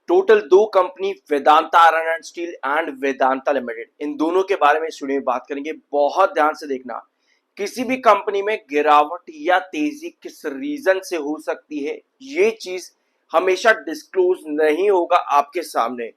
Total दो company Vedanta iron and steel and Vedanta limited, इन दोनों के बारे में इस वीडियो में बात करेंगे। बहुत ध्यान से देखना, किसी भी कंपनी में गिरावट या तेजी किस रीजन से हो सकती है, ये चीज हमेशा डिस्क्लोज नहीं होगा आपके सामने।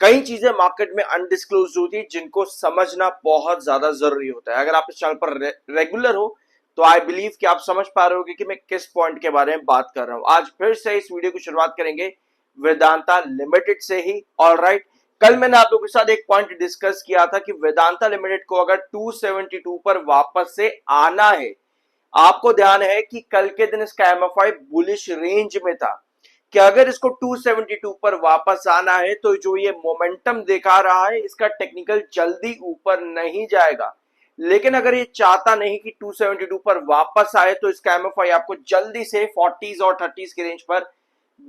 कई चीजें मार्केट में अनडिस्क्लोज होती है जिनको समझना बहुत ज्यादा जरूरी होता है। अगर आप इस चैनल पर रेगुलर हो तो आई बिलीव कि आप समझ पा रहे होगे कि मैं किस पॉइंट के बारे में बात कर रहा हूं। आज फिर से इस वीडियो की शुरुआत करेंगे वेदांता लिमिटेड से ही। ऑलराइट, कल मैंने आप लोगों के साथ एक पॉइंट डिस्कस किया था कि वेदांता लिमिटेड को अगर 272 पर वापस से आना है, आपको ध्यान है कि कल के दिन इसका एमएफआई बुलिश रेंज में था कि अगर इसको 272 पर वापस आना है तो जो ये मोमेंटम दिखा रहा है इसका टेक्निकल जल्दी ऊपर नहीं जाएगा। लेकिन अगर ये चाहता नहीं कि 272 पर वापस आए तो इसका एमएफआई आपको जल्दी से 40s और 30s की रेंज पर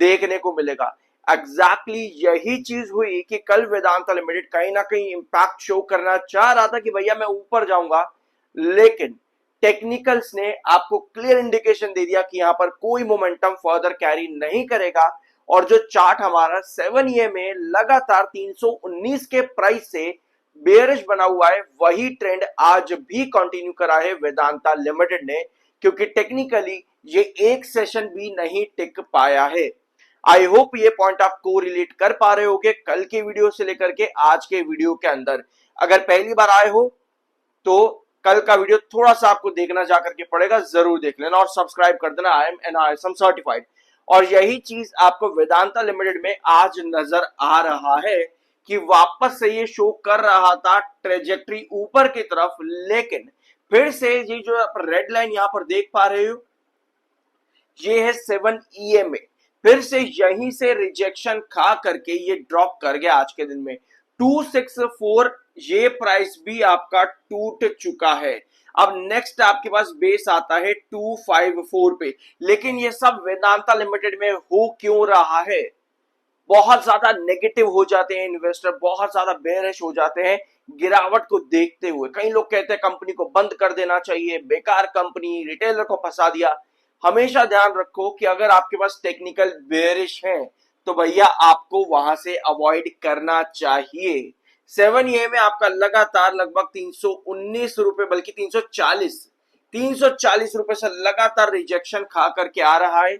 देखने को मिलेगा। एग्जैक्टली यही चीज हुई कि कल वेदांता लिमिटेड कहीं ना कहीं इंपैक्ट शो करना चाह रहा था कि भैया मैं ऊपर जाऊंगा, लेकिन टेक्निकल्स ने आपको क्लियर इंडिकेशन दे दिया कि यहां पर कोई मोमेंटम फर्दर कैरी नहीं करेगा। और जो चार्ट हमारा 7 ईए में लगातार 319 के प्राइस से बेयरिश बना हुआ है, वही ट्रेंड आज भी कंटिन्यू करा है वेदांता लिमिटेड ने, क्योंकि टेक्निकली ये एक सेशन भी नहीं टिक पाया है। आई होप ये पॉइंट आप को रिलेट कर पा रहे होगे कल के वीडियो से लेकर के आज के वीडियो के अंदर। अगर पहली बार आए हो तो कल का वीडियो थोड़ा सा आपको देखना जाकर के पड़ेगा, जरूर देख लेना और सब्सक्राइब कर देना। I am NISM certified. और यही चीज आपको वेदांता लिमिटेड में आज नजर आ रहा है कि वापस से ये शो कर रहा था ट्रेजेक्ट्री ऊपर की तरफ, लेकिन फिर से ये जो रेड लाइन यहां पर देख पा रहे हो ये है 7 ईए में, फिर से यहीं से रिजेक्शन खा करके ये ड्रॉप कर गया आज के दिन में 264। ये प्राइस भी आपका टूट चुका है। अब नेक्स्ट आपके पास बेस आता है 254 पे, लेकिन ये सब वेदांता लिमिटेड में हो क्यों रहा है? बहुत ज्यादा नेगेटिव हो जाते हैं इन्वेस्टर, बहुत ज्यादा बेयरिश हो जाते हैं गिरावट को देखते हुए। कई लोग कहते हैं कंपनी को बंद कर देना चाहिए, बेकार कंपनी, रिटेलर को फंसा दिया। हमेशा ध्यान रखो कि अगर आपके पास टेक्निकल बेयरिश है तो भैया आपको वहां से अवॉइड करना चाहिए। 7 ए में आपका लगातार लगभग 319 रुपए, बल्कि 340 रुपए से लगातार रिजेक्शन खा करके आ रहा है।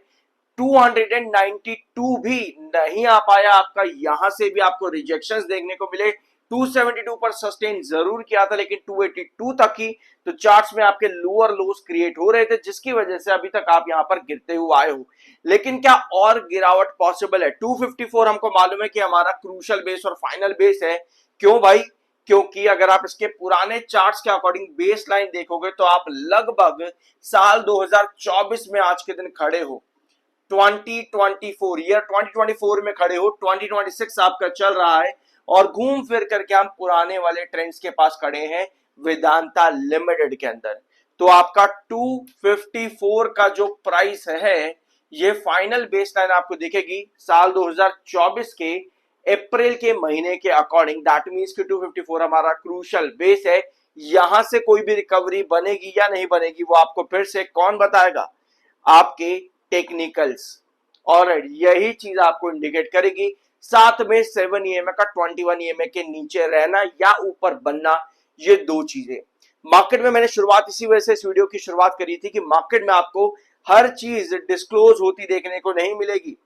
292 भी नहीं आ पाया आपका, यहां से भी आपको रिजेक्शंस देखने को मिले। 272 पर सस्टेन जरूर किया था, लेकिन 282 तक ही तो चार्ट्स में आपके लोअर लोस क्रिएट हो रहे थे, जिसकी वजह से अभी तक आप यहां पर गिरते हुए आए हो। लेकिन क्या और गिरावट पॉसिबल है? 254 हमको मालूम है कि हमारा क्रूशल बेस और फाइनल बेस है। क्यों भाई? क्योंकि अगर आप इसके पुराने चार्ट्स के अकॉर्डिंग बेस लाइन देखोगे तो आप लगभग साल 2024 में आज के दिन खड़े हो। 2024 में खड़े हो, 2026 आपका चल रहा है और घूम फिर करके हम पुराने वाले ट्रेंड्स के पास खड़े हैं वेदांता लिमिटेड के अंदर। तो आपका 254 का जो प्राइस है, ये फाइनल बेस लाइन आपको दिखेगी साल 2024 के अप्रैल के महीने के अकॉर्डिंग। दैट मींस कि 254 हमारा क्रूशल बेस है। यहां से कोई भी रिकवरी बनेगी या नहीं बनेगी वो आपको फिर से कौन बताएगा? आपके टेक्निकल्स। और यही चीज आपको इंडिकेट करेगी। साथ में 7 ईएमए का 21 ईएमए के नीचे रहना या ऊपर बनना, ये दो चीजें मार्केट में मैंने शुरुआत इसी वजह से इस वीडियो की शुरुआत करी थी कि मार्केट में आपको हर चीज डिस्क्लोज होती देखने को नहीं मिलेगी।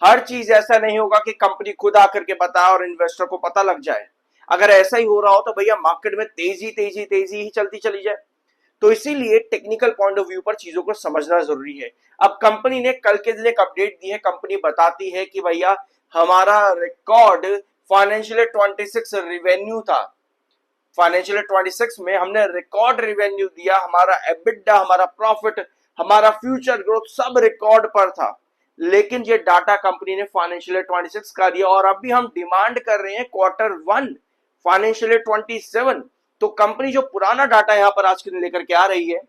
हर चीज ऐसा नहीं होगा कि कंपनी खुद आकर के बताए और इन्वेस्टर को पता लग जाए। अगर ऐसा ही हो रहा हो तो भैया मार्केट में तेजी तेजी तेजी ही चलती चली जाए। तो इसीलिए टेक्निकल पॉइंट ऑफ व्यू पर चीजों को समझना जरूरी है। अब कंपनी ने कल के दिन एक अपडेट दी है। कंपनी बताती है कि भैया हमारा रिकॉर्ड फाइनेंशियल 26 रेवेन्यू था। फाइनेंशियल 26 में हमने रिकॉर्ड रेवेन्यू दिया, हमारा एबिटा, हमारा प्रॉफिट, हमारा फ्यूचर ग्रोथ सब रिकॉर्ड पर था। लेकिन ये डाटा कंपनी ने फाइनेंशियल 26 का दिया और अभी हम डिमांड कर रहे हैं Q1 फाइनेंशियल 27। तो कंपनी जो पुराना डाटा यहां पर आज के दिन लेकर के आ रही है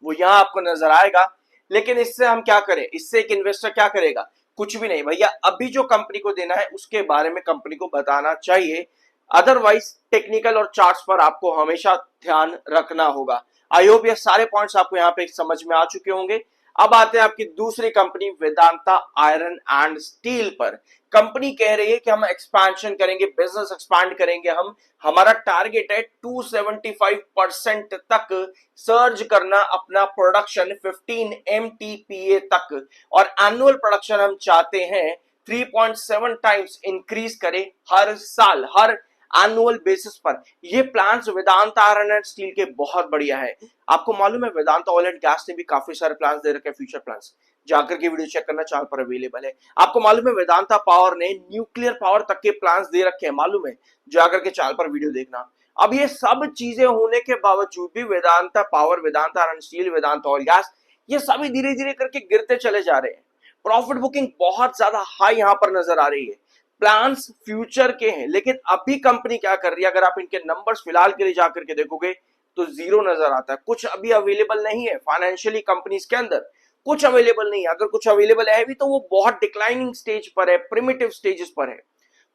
वो यहां आपको नजर आएगा। लेकिन इससे हम क्या करें? इससे एक इन्वेस्टर क्या करेगा? कुछ भी नहीं भैया। अभी जो कंपनी को देना है उसके बारे में कंपनी को बताना चाहिए। अदरवाइज टेक्निकल और चार्ट्स पर आपको हमेशा ध्यान रखना होगा। आई होप ये सारे पॉइंट्स आपको यहाँ पे समझ में आ चुके होंगे। अब आते हैं आपकी दूसरी company Vedanta iron and steel पर। कंपनी कह रही है कि हम एक्सपेंशन करेंगे, बिजनेस एक्सपांड करेंगे, हम हमारा टारगेट है 275% तक सर्ज करना अपना प्रोडक्शन 15 MTPA तक, और एनुअल प्रोडक्शन हम चाहते हैं 3.7 टाइम्स इंक्रीज करे हर साल, हर एनुअल बेसिस पर। ये plans Vedanta iron and steel के बहुत बढ़िया है। आपको मालूम है वेदांता ऑयल एंड गैस ने भी काफी सारे प्लान्स दे रखे हैं, फ्यूचर प्लान्स, जाकर के वीडियो चेक करना, चैनल पर अवेलेबल है। आपको मालूम है वेदांता पावर ने न्यूक्लियर पावर तक के प्लान्स दे रखे हैं, मालूम है, जाकर के चैनल पर वीडियो देखना। अब ये सब चीजें होने के बावजूद भी Vedanta power, Vedanta iron steel, Vedanta oil gas, ये सभी धीरे धीरे करके गिरते चले जा रहे हैं। प्रॉफिट बुकिंग बहुत ज्यादा हाई यहां पर नजर आ रही है। प्लान्स फ्यूचर के हैं, लेकिन अभी कंपनी क्या कर रही है, अगर आप इनके नंबर्स फिलहाल के लिए जाकर के देखोगे तो जीरो नजर आता है। कुछ अभी अवेलेबल नहीं है फाइनेंशियली, कंपनीज के अंदर कुछ अवेलेबल नहीं है। अगर कुछ अवेलेबल है भी तो वो बहुत डिक्लाइनिंग स्टेज पर है, प्रिमिटिव स्टेजेस पर है।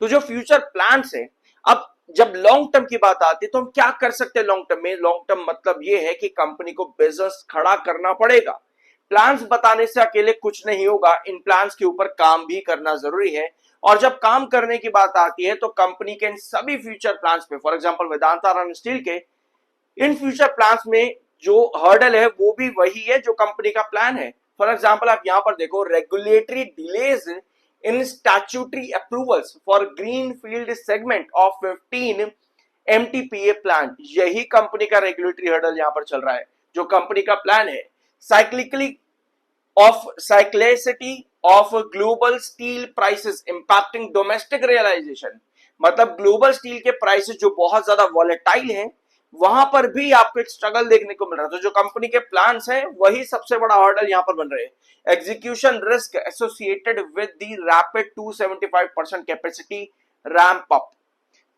तो जो फ्यूचर प्लान्स है, अब जब लॉन्ग टर्म की बात आती है तो हम क्या कर सकते हैं लॉन्ग टर्म में? लॉन्ग टर्म मतलब ये है कि कंपनी को बिजनेस खड़ा करना पड़ेगा। प्लान्स बताने से अकेले कुछ नहीं होगा, इन प्लान्स के ऊपर काम भी करना जरूरी है। और जब काम करने की बात आती है तो कंपनी के इन सभी फ्यूचर प्लान्स पे, for example Vedanta iron steel के इन फ्यूचर प्लान्स में जो हर्डल है वो भी वही है जो कंपनी का प्लान है। फॉर एग्जांपल आप यहां पर देखो, regulatory delays in statutory approvals for green field segment of 15 MTPA plan, यही कंपनी का रेगुलेटरी हर्डल यहां पर चल रहा है, जो कंपनी का प्लान है। Cyclically of cyclicity of global steel prices impacting domestic realization, मतलब ग्लोबल स्टील के प्राइसेस जो बहुत ज्यादा वॉलेटाइल हैं, वहां पर भी आपको एक स्ट्रगल देखने को मिल रहा है। तो जो कंपनी के प्लान्स हैं वही सबसे बड़ा हर्डल यहां पर बन रहे हैं। Execution risk associated with the rapid 275% capacity ramp up,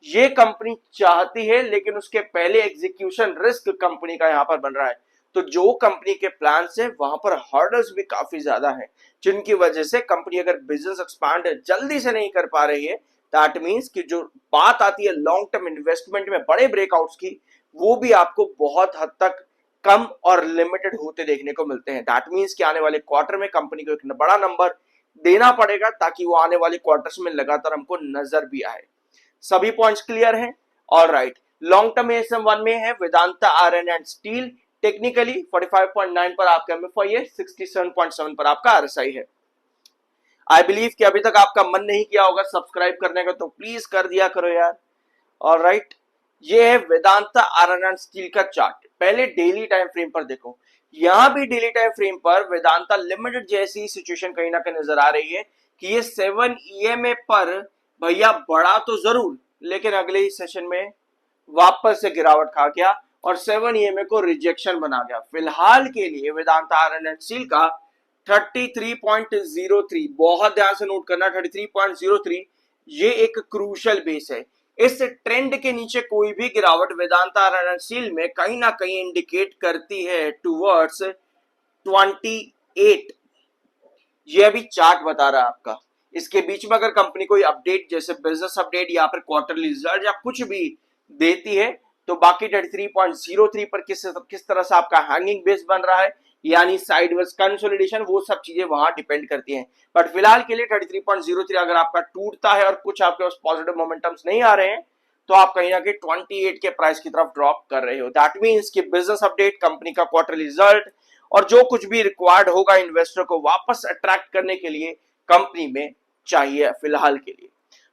ये कंपनी चाहती है, लेकिन उसके पहले एग्जीक्यूशन रिस्क कंपनी का यहां पर बन रहा है। तो जो कंपनी के प्लान्स है वहां पर हर्डल्स भी काफी ज्यादा है, जिनकी वजह से कंपनी अगर बिजनेस एक्सपांड जल्दी से नहीं कर पा रही है, दैट मींस कि जो बात आती है लॉन्ग टर्म इन्वेस्टमेंट में बड़े ब्रेकआउट्स की, वो भी आपको बहुत हद तक कम और लिमिटेड होते देखने को मिलते हैं। दैट मींस कि आने वाले क्वार्टर में कंपनी को एक बड़ा नंबर देना पड़ेगा ताकि वो आने वाले क्वार्टर्स में लगातार हमको नजर भी आए। सभी पॉइंट्स क्लियर हैं? ऑलराइट, लॉन्ग टर्म ASM1 में है Vedanta iron and steel, technically 45.9 पर आपका MFI है, 67.7 पर आपका RSI है। आई बिलीव कि अभी तक आपका मन नहीं किया होगा सब्सक्राइब करने का, तो प्लीज कर दिया करो यार। ऑलराइट, ये है वेदांता आयरन एंड स्टील का चार्ट। पहले डेली टाइम फ्रेम पर देखो, यहां भी डेली टाइम फ्रेम पर वेदांता लिमिटेड जैसी सिचुएशन कहीं ना कहीं नजर आ रही है कि ये 7 EMA पर भैया बढ़ा तो जरूर, लेकिन अगले ही सेशन में वापस से गिरावट खा गया और 7 EMA को रिजेक्शन बना गया। फिलहाल के लिए वेदांता आयरन एंड स्टील का 33.03, बहुत ध्यान से नोट करना, 33.03 ये एक क्रूशियल बेस है। इस ट्रेंड के नीचे कोई भी गिरावट वेदांता आयरन एंड स्टील में कहीं ना कहीं इंडिकेट करती है टुवर्ड्स 28। ये अभी चार्ट बता रहा है आपका। इसके बीच में अगर कंपनी कोई अपडेट जैसे बिजनेस अपडेट या फिर क्वार्टरली रिजल्ट या कुछ भी देती है, तो बाकी 33.03 पर किस तरह से आपका हैंगिंग बेस बन रहा है, यानी साइडवेज कंसोलिडेशन, वो सब चीजें वहां डिपेंड करती हैं। बट फिलहाल के लिए 33.03 अगर आपका टूटता है और कुछ आपके पास पॉजिटिव मोमेंटम्स नहीं आ रहे हैं, तो आप कहीं ना कहीं 28 के प्राइस की तरफ ड्रॉप कर रहे हो। दैट मींस कि बिजनेस अपडेट, कंपनी का क्वार्टरली रिजल्ट और जो कुछ भी रिक्वायर्ड होगा इन्वेस्टर को वापस अट्रैक्ट करने के लिए कंपनी में चाहिए फिलहाल के लिए।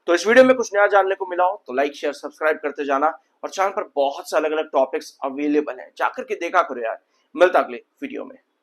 तो इस वीडियो में कुछ नया जानने को मिला हो तो लाइक शेयर सब्सक्राइब करते जाना, और चैनल पर बहुत से अलग अलग टॉपिक्स अवेलेबल हैं, जाकर के देखा करो यार। मिलता अगले वीडियो में।